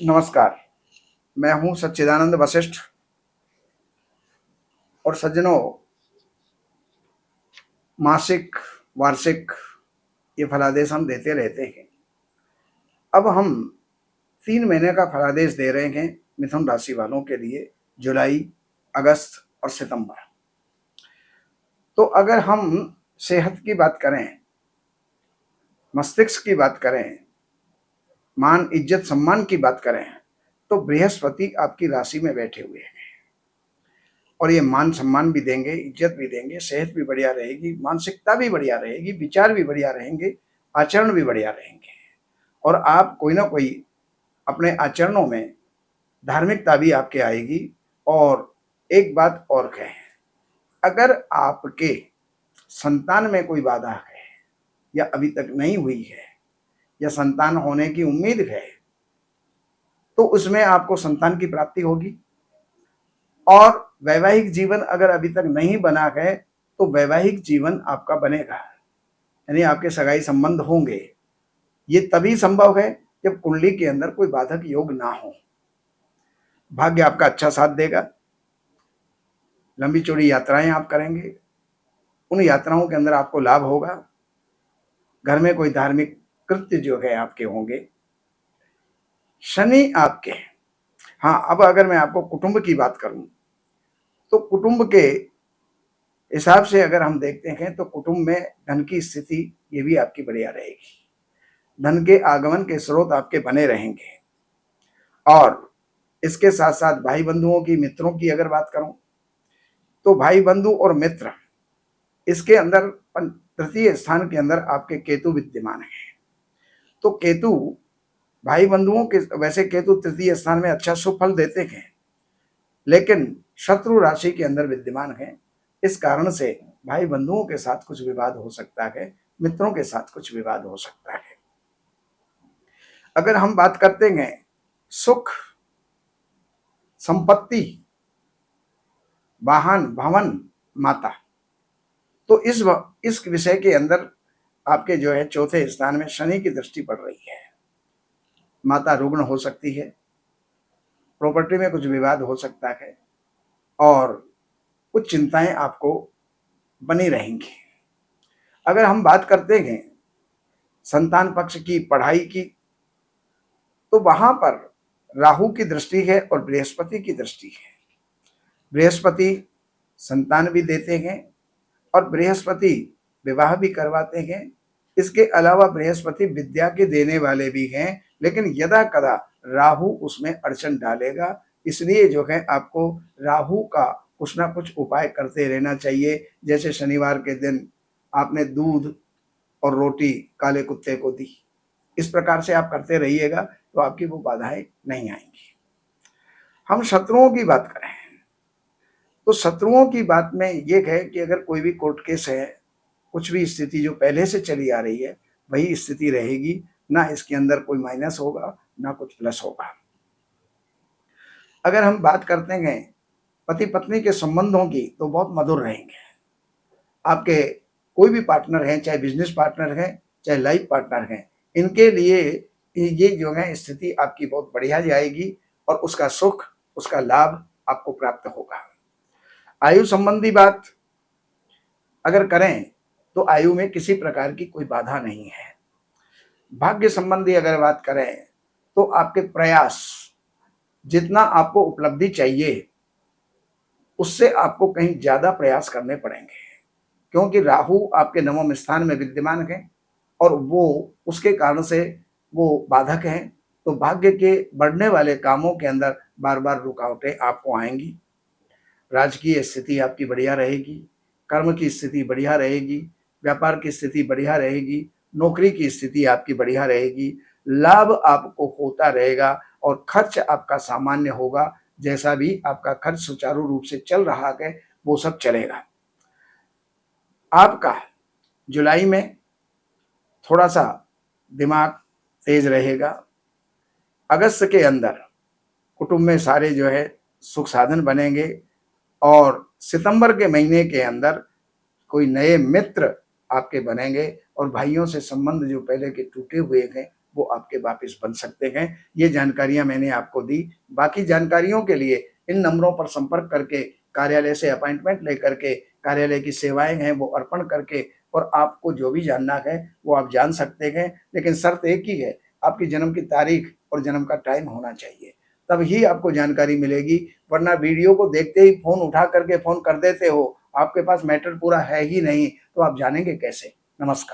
नमस्कार। मैं हूं सच्चिदानंद वशिष्ठ। और सज्जनों, मासिक, वार्षिक ये फलादेश हम देते रहते हैं। अब हम 3 महीने का फलादेश दे रहे हैं मिथुन राशि वालों के लिए, जुलाई, अगस्त और सितंबर। तो अगर हम सेहत की बात करें, मस्तिष्क की बात करें, मान इज्जत सम्मान की बात करें, तो बृहस्पति आपकी राशि में बैठे हुए हैं और ये मान सम्मान भी देंगे, इज्जत भी देंगे, सेहत भी बढ़िया रहेगी, मानसिकता भी बढ़िया रहेगी, विचार भी बढ़िया रहेंगे, आचरण भी बढ़िया रहेंगे। और आप कोई ना कोई अपने आचरणों में धार्मिकता भी आपके आएगी। और एक बात और कहें, अगर आपके संतान में कोई बाधा है या अभी तक नहीं हुई है या संतान होने की उम्मीद है, तो उसमें आपको संतान की प्राप्ति होगी। और वैवाहिक जीवन अगर अभी तक नहीं बना है तो वैवाहिक जीवन आपका बनेगा, यानी आपके सगाई संबंध होंगे। ये तभी संभव है जब कुंडली के अंदर कोई बाधक योग ना हो। भाग्य आपका अच्छा साथ देगा, लंबी चौड़ी यात्राएं आप करेंगे, उन यात्राओं के अंदर आपको लाभ होगा। घर में कोई धार्मिक कृत्य जो है आपके होंगे। शनि आपके, हाँ, अब अगर मैं आपको कुटुंब की बात करूं तो कुटुंब के हिसाब से अगर हम देखते हैं तो कुटुंब में धन की स्थिति ये भी आपकी बढ़िया रहेगी। धन के आगमन के स्रोत आपके बने रहेंगे। और इसके साथ साथ भाई बंधुओं की, मित्रों की अगर बात करूं तो भाई बंधु और मित्र, इसके अंदर तृतीय स्थान के अंदर आपके केतु विद्यमान है। तो केतु भाई बंधुओं के, वैसे केतु तृतीय स्थान में अच्छा शुभ फल देते हैं, लेकिन शत्रु राशि के अंदर विद्यमान है। इस कारण से भाई बंधुओं के साथ कुछ विवाद हो सकता है, मित्रों के साथ कुछ विवाद हो सकता है। अगर हम बात करते हैं सुख, संपत्ति, वाहन, भवन, माता, तो इस विषय के अंदर आपके जो है चौथे स्थान में शनि की दृष्टि पड़ रही है। माता रुग्ण हो सकती है, प्रॉपर्टी में कुछ विवाद हो सकता है और कुछ चिंताएं आपको बनी रहेंगी। अगर हम बात करते हैं संतान पक्ष की, पढ़ाई की, तो वहां पर राहु की दृष्टि है और बृहस्पति की दृष्टि है। बृहस्पति संतान भी देते हैं और बृहस्पति विवाह भी करवाते हैं। इसके अलावा बृहस्पति विद्या के देने वाले भी हैं, लेकिन यदा कदा राहु उसमें अड़चन डालेगा। इसलिए जो है आपको राहु का कुछ ना कुछ उपाय करते रहना चाहिए। जैसे शनिवार के दिन आपने दूध और रोटी काले कुत्ते को दी, इस प्रकार से आप करते रहिएगा तो आपकी वो बाधाएं नहीं आएंगी। हम शत्रुओं की बात करें तो शत्रुओं की बात में ये है कि अगर कोई भी कोर्ट केस है, कुछ भी स्थिति जो पहले से चली आ रही है वही स्थिति रहेगी, ना इसके अंदर कोई माइनस होगा ना कुछ प्लस होगा। अगर हम बात करते हैं पति पत्नी के संबंधों की, तो बहुत मधुर रहेंगे। आपके कोई भी पार्टनर हैं, चाहे बिजनेस पार्टनर हैं, चाहे लाइफ पार्टनर हैं, इनके लिए ये जो है स्थिति आपकी बहुत बढ़िया जाएगी और उसका सुख, उसका लाभ आपको प्राप्त होगा। आयु संबंधी बात अगर करें तो आयु में किसी प्रकार की कोई बाधा नहीं है। भाग्य संबंधी अगर बात करें तो आपके प्रयास, जितना आपको उपलब्धि चाहिए उससे आपको कहीं ज्यादा प्रयास करने पड़ेंगे, क्योंकि राहु आपके नवम स्थान में विद्यमान है और वो उसके कारण से वो बाधक हैं। तो भाग्य के बढ़ने वाले कामों के अंदर बार बार रुकावटें आपको आएंगी। राजकीय स्थिति आपकी बढ़िया रहेगी, कर्म की स्थिति बढ़िया रहेगी, व्यापार की स्थिति बढ़िया रहेगी, नौकरी की स्थिति आपकी बढ़िया रहेगी, लाभ आपको होता रहेगा और खर्च आपका सामान्य होगा। जैसा भी आपका खर्च सुचारू रूप से चल रहा है वो सब चलेगा। आपका जुलाई में थोड़ा सा दिमाग तेज रहेगा। अगस्त के अंदर कुटुंब में सारे जो है सुख साधन बनेंगे और सितंबर के महीने के अंदर कोई नए मित्र आपके बनेंगे और भाइयों से संबंध जो पहले के टूटे हुए हैं वो आपके वापस बन सकते हैं। ये जानकारियां मैंने आपको दी। बाकी जानकारियों के लिए इन नंबरों पर संपर्क करके, कार्यालय से अपॉइंटमेंट लेकर के, कार्यालय की सेवाएं हैं वो अर्पण करके और आपको जो भी जानना है वो आप जान सकते हैं। लेकिन शर्त एक ही है, आपकी जन्म की तारीख और जन्म का टाइम होना चाहिए, तब ही आपको जानकारी मिलेगी। वरना वीडियो को देखते ही फ़ोन उठा करके फ़ोन कर देते हो, आपके पास मैटर पूरा है ही नहीं, तो आप जानेंगे कैसे? नमस्कार।